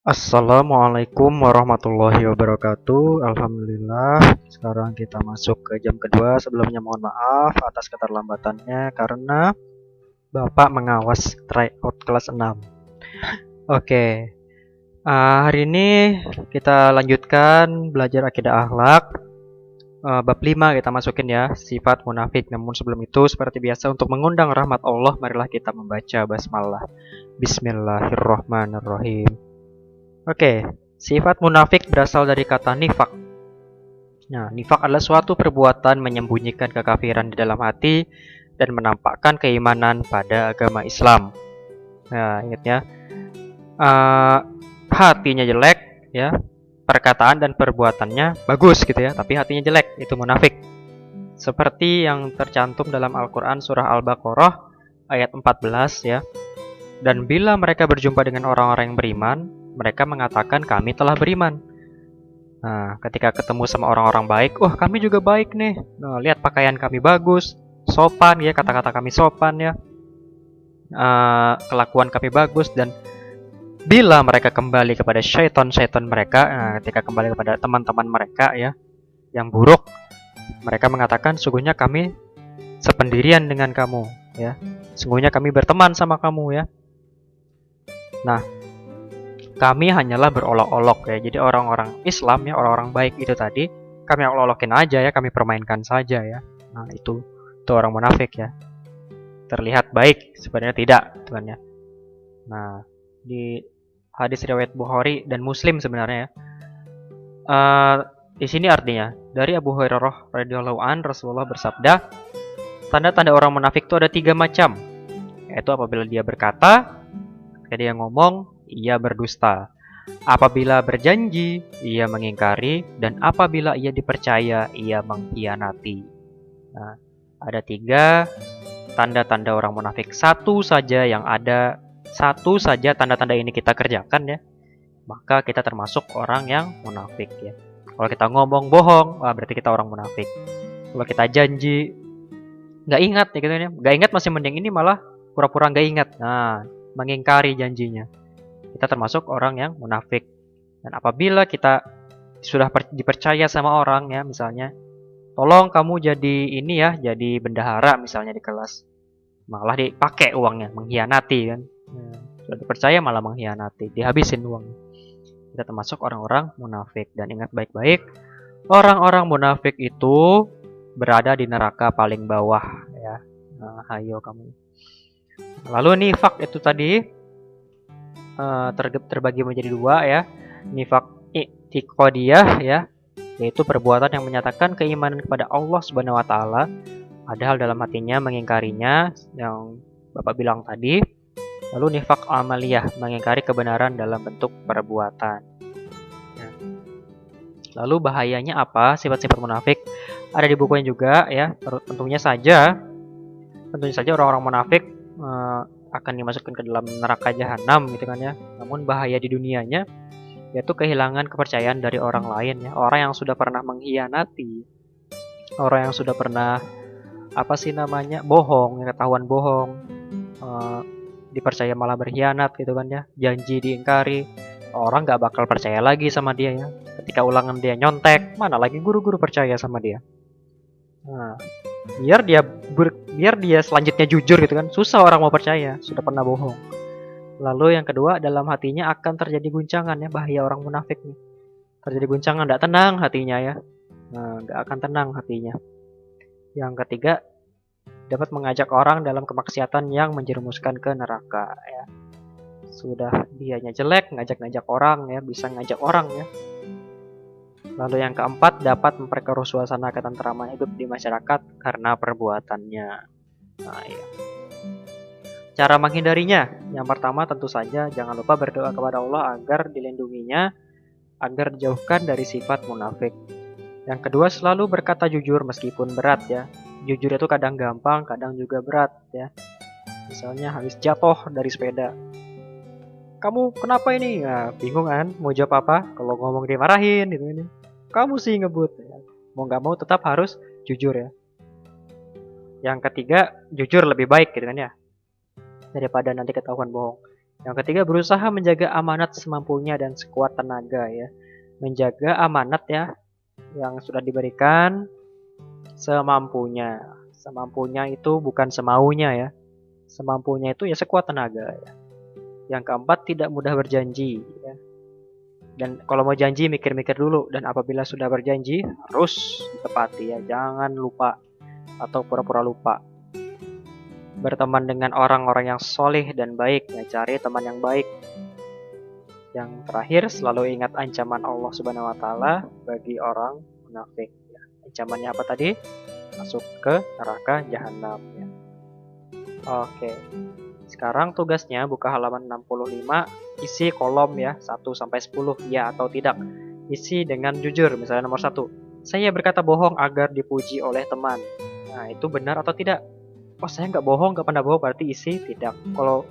Assalamualaikum warahmatullahi wabarakatuh. Alhamdulillah, sekarang kita masuk ke jam kedua. Sebelumnya mohon maaf atas keterlambatannya karena Bapak mengawas tryout kelas 6. Oke, hari ini kita lanjutkan belajar akidah akhlak. Bab 5 kita masukin ya, sifat munafik. Namun sebelum itu, seperti biasa untuk mengundang rahmat Allah, marilah kita membaca basmalah. Bismillahirrahmanirrahim. Oke, sifat munafik berasal dari kata nifak. Nah, nifak adalah suatu perbuatan menyembunyikan kekafiran di dalam hati dan menampakkan keimanan pada agama Islam. Nah, ingat ya, hatinya jelek, ya, perkataan dan perbuatannya bagus gitu ya, tapi hatinya jelek, itu munafik. Seperti yang tercantum dalam Al-Quran surah Al-Baqarah ayat 14 ya. Dan bila mereka berjumpa dengan orang-orang yang beriman, mereka mengatakan kami telah beriman. Nah, ketika ketemu sama orang-orang baik, oh kami juga baik nih. Nah, lihat pakaian kami bagus, sopan ya, kata-kata kami sopan ya, kelakuan kami bagus. Dan bila mereka kembali kepada syaitan-syaitan mereka, ketika kembali kepada teman-teman mereka ya, yang buruk, mereka mengatakan sungguhnya kami sependirian dengan kamu ya, sungguhnya kami berteman sama kamu ya. Nah, kami hanyalah berolok-olok ya. Jadi orang-orang Islam ya, orang-orang baik itu tadi kami olok-olokin aja ya, kami permainkan saja ya. Nah, itu orang munafik ya. Terlihat baik, sebenarnya tidak, teman ya. Nah, di hadis riwayat Bukhari dan Muslim sebenarnya ya. Di sini artinya dari Abu Hurairah radhiyallahu an, Rasulullah bersabda, tanda-tanda orang munafik itu ada 3 macam. Yaitu apabila dia berkata, ketika dia ngomong, ia berdusta. Apabila berjanji, ia mengingkari, dan apabila ia dipercaya, ia mengkhianati. Nah, ada 3 tanda-tanda orang munafik. Satu saja tanda-tanda ini kita kerjakan ya, maka kita termasuk orang yang munafik ya. Kalau kita ngomong bohong, berarti kita orang munafik. Kalau kita janji nggak ingat ya gitu ya, nggak ingat masih mending, ini malah pura-pura nggak ingat. Nah, mengingkari janjinya, kita termasuk orang yang munafik. Dan apabila kita sudah dipercaya sama orang ya, misalnya tolong kamu jadi ini ya, jadi bendahara misalnya di kelas, malah dipakai uangnya, mengkhianati kan. Sudah dipercaya malah mengkhianati, dihabisin uang. Kita termasuk orang-orang munafik. Dan ingat baik-baik, orang-orang munafik itu berada di neraka paling bawah ya. Nah, ayo kamu. Lalu nifak itu tadi terbagi menjadi 2 ya. Nifak i'tiqadiyah ya, yaitu perbuatan yang menyatakan keimanan kepada Allah Subhanahu wa taala padahal dalam hatinya mengingkarinya, yang Bapak bilang tadi. Lalu nifak amaliyah, mengingkari kebenaran dalam bentuk perbuatan. Ya. Lalu bahayanya apa sifat-sifat munafik? Ada di bukunya juga ya. Tentunya saja orang-orang munafik akan dimasukkan ke dalam neraka jahanam gitu kan ya. Namun bahaya di dunianya yaitu kehilangan kepercayaan dari orang lain ya. Orang yang sudah pernah mengkhianati, orang yang sudah pernah bohong, ketahuan bohong, dipercaya malah berkhianat gitu kan ya, janji diingkari, orang nggak bakal percaya lagi sama dia ya. Ketika ulangan dia nyontek, mana lagi guru-guru percaya sama dia. Nah, biar dia selanjutnya jujur gitu kan, susah orang mau percaya, sudah pernah bohong. Lalu yang kedua, dalam hatinya akan terjadi guncangan ya, bahaya orang munafik nih. Terjadi guncangan, nggak tenang hatinya ya. Nah, nggak akan tenang hatinya. Yang ketiga, dapat mengajak orang dalam kemaksiatan yang menjerumuskan ke neraka ya. Sudah dianya jelek, ngajak-ngajak orang ya, bisa ngajak orang ya. Lalu yang keempat, dapat memperkeruh suasana ketentraman hidup di masyarakat karena perbuatannya. Nah, ya. Cara menghindarinya, yang pertama tentu saja jangan lupa berdoa kepada Allah agar dilindunginya, agar dijauhkan dari sifat munafik. Yang kedua, selalu berkata jujur meskipun berat ya. Jujur itu kadang gampang, kadang juga berat ya. Misalnya habis jatuh dari sepeda, kamu kenapa ini? Nah, bingung kan? Mau jawab apa? Kalau ngomong dimarahin gitu ini. Kamu sih ngebut ya. Mau nggak mau tetap harus jujur ya. Yang ketiga, jujur lebih baik gitu kan ya. daripada nanti ketahuan bohong. Yang ketiga, berusaha menjaga amanat semampunya dan sekuat tenaga ya. Menjaga amanat ya yang sudah diberikan semampunya. Semampunya itu bukan semaunya ya. Semampunya itu ya sekuat tenaga ya. Yang keempat, tidak mudah berjanji ya. Dan kalau mau janji mikir-mikir dulu, dan apabila sudah berjanji harus ditepati ya. Jangan lupa atau pura-pura lupa. Berteman dengan orang-orang yang soleh dan baik ya. Cari teman yang baik. Yang terakhir, selalu ingat ancaman Allah Subhanahu wa taala bagi orang munafik ya. Ancamannya apa tadi? Masuk ke neraka jahanam ya. Oke. Sekarang tugasnya buka halaman 65, isi kolom ya 1 sampai 10 ya atau tidak. Isi dengan jujur. Misalnya nomor 1, saya berkata bohong agar dipuji oleh teman. Nah, itu benar atau tidak? Oh, saya nggak bohong, nggak pernah bohong, berarti isi tidak. Kalau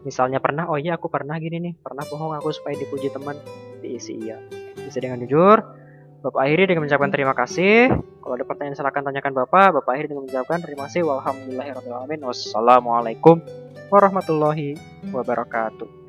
misalnya pernah, oh iya aku pernah gini nih, pernah bohong aku supaya dipuji teman, diisi iya. Isi dengan jujur. Bapak akhiri dengan mengucapkan terima kasih. Kalau ada pertanyaan silakan tanyakan Bapak. Bapak akhiri dengan mengucapkan terima kasih. Walhamdulillahirabbil alamin. Wassalamualaikum warahmatullahi wabarakatuh.